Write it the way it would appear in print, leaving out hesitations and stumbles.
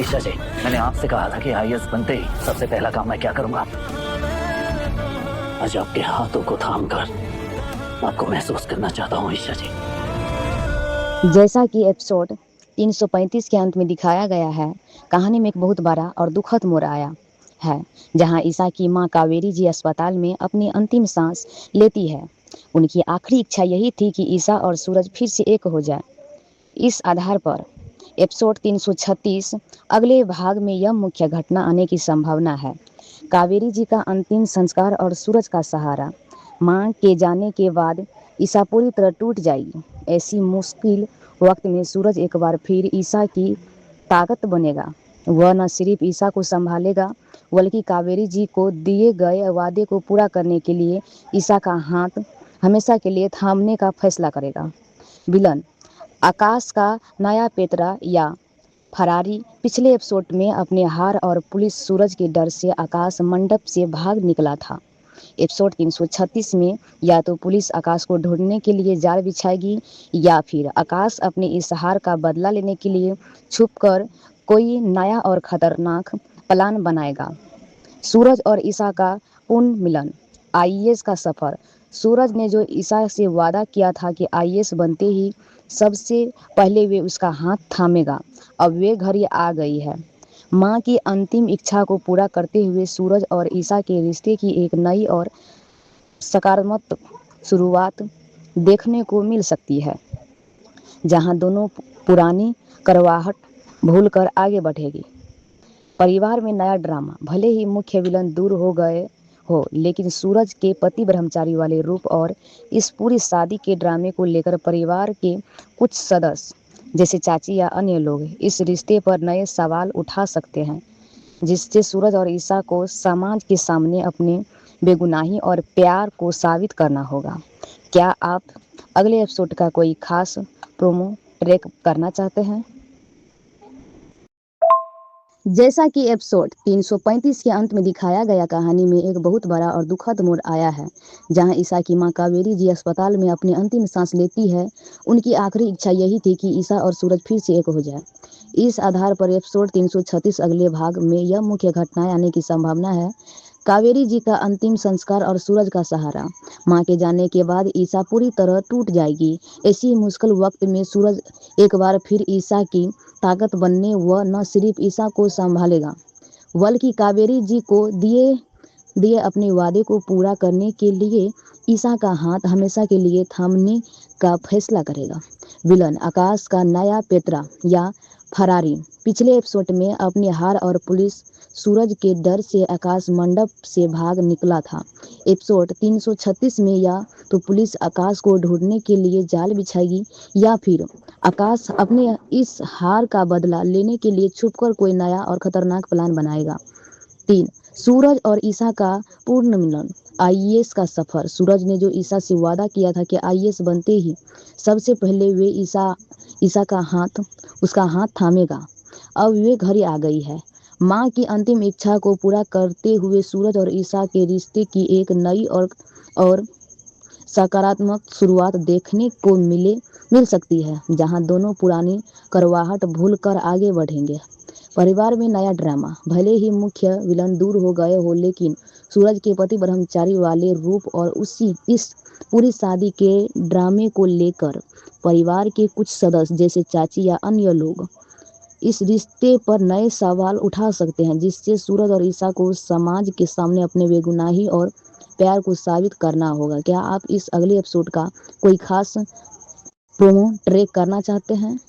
ईशा जी, मैंने आपसे कहा था कि आईएएस बनते ही सबसे पहला काम मैं क्या करूंगा? आज आपके हाथों को थाम कर आपको महसूस करना चाहता हूँ ईशा जी। जैसा कि एपिसोड 335 के अंत में दिखाया गया है, कहानी में एक बहुत बड़ा और दुखद मोड़ आया है, जहां ईशा की मां कावेरी जी अस्पताल में अपनी अंतिम सांस लेती है। उनकी आखिरी इच्छा यही थी कि ईशा और सूरज फिर से एक हो जाए। इस आधार पर एपिसोड 336 अगले भाग में यह मुख्य घटना आने की संभावना है। कावेरी जी का अंतिम संस्कार और सूरज का सहारा। मां के जाने के बाद ईशा पूरी तरह टूट जाएगी। ऐसी मुश्किल वक्त में सूरज एक बार फिर ईशा की ताकत बनेगा। वह न सिर्फ ईशा को संभालेगा, बल्कि कावेरी जी को दिए गए वादे को पूरा करने के लिए ईशा का हाथ हमेशा के लिए थामने का फैसला करेगा। विलन आकाश का नया पेतरा या फरारी। पिछले एपिसोड में अपने हार और पुलिस सूरज के डर से आकाश मंडप से भाग निकला था। एपिसोड 336 में या तो पुलिस आकाश को ढूंढने के लिए जाल बिछाएगी, या फिर आकाश अपने इस हार का बदला लेने के लिए छुपकर कोई नया और खतरनाक प्लान बनाएगा। सूरज और ईशा का पुनः मिलन। आईएएस का सफर। सूरज ने जो ईशा से वादा किया था कि आईएएस बनते ही सबसे पहले वे उसका हाथ थामेगा, अब वे घड़ी आ गई है। मां की अंतिम इच्छा को पूरा करते हुए सूरज और ईशा के रिश्ते की एक नई और सकारात्मक शुरुआत देखने को मिल सकती है, जहां दोनों पुरानी करवाहट भूलकर आगे बढ़ेगी। परिवार में नया ड्रामा। भले ही मुख्य विलन दूर हो गए हो, लेकिन सूरज के पति ब्रह्मचारी वाले रूप और इस पूरी शादी के ड्रामे को लेकर परिवार के कुछ सदस्य जैसे चाची या अन्य लोग इस रिश्ते पर नए सवाल उठा सकते हैं, जिससे सूरज और ईशा को समाज के सामने अपने बेगुनाही और प्यार को साबित करना होगा। क्या आप अगले एपिसोड का कोई खास प्रोमो ट्रैक करना चाहते हैं? जैसा कि एपिसोड 335 के अंत में दिखाया गया, कहानी में एक बहुत बड़ा और दुखद मोड़ आया है, जहां ईशा की मां कावेरी जी अस्पताल में अपनी अंतिम सांस लेती है। उनकी आखिरी इच्छा यही थी कि ईशा और सूरज फिर से एक हो जाए। इस आधार पर एपिसोड 336 अगले भाग में यह मुख्य घटनाएं आने की संभावना है। कावेरी जी का अंतिम संस्कार और सूरज का सहारा। मां के जाने के बाद ईशा पूरी तरह टूट जाएगी। ऐसी मुश्किल वक्त में सूरज एक बार फिर ईशा की ताकत बनने व न सिर्फ ईशा को संभालेगा, बल्कि कावेरी जी को दिए अपने वादे को पूरा करने के लिए ईशा का हाथ हमेशा के लिए थामने का फैसला करेगा। विलन आकाश का नया पेतरा या फरारी। पिछले एपिसोड में अपने हार और पुलिस सूरज के डर से आकाश मंडप से भाग निकला था। एपिसोड 336 में या तो पुलिस आकाश को ढूंढने के लिए जाल बिछाएगी, या फिर आकाश अपने इस हार का बदला लेने के लिए छुपकर कोई नया और खतरनाक प्लान बनाएगा। 3. सूरज और ईशा का पूर्ण मिलन। आईएएस का सफर। सूरज ने जो ईशा से वादा किया था कि आईएएस बनते ही सबसे पहले वे ईशा का उसका हाथ थामेगा, अब वे घड़ी आ गई है। मां की अंतिम इच्छा को पूरा करते हुए सूरज और ईशा के रिश्ते की एक नई और सकारात्मक शुरुआत देखने को मिल सकती है, जहां दोनों पुरानी करवाहट भूलकर आगे बढ़ेंगे। परिवार में नया ड्रामा। भले ही मुख्य विलन दूर हो गए हो, लेकिन सूरज के पति ब्रह्मचारी वाले रूप और इस पूरी शादी के ड्रामे को लेकर परिवार के कुछ सदस्य जैसे चाची या अन्य लोग इस रिश्ते पर नए सवाल उठा सकते हैं, जिससे सूरज और ईशा को समाज के सामने अपने बेगुनाही और प्यार को साबित करना होगा। क्या आप इस अगले एपिसोड का कोई खास प्रोमो ट्रैक करना चाहते हैं?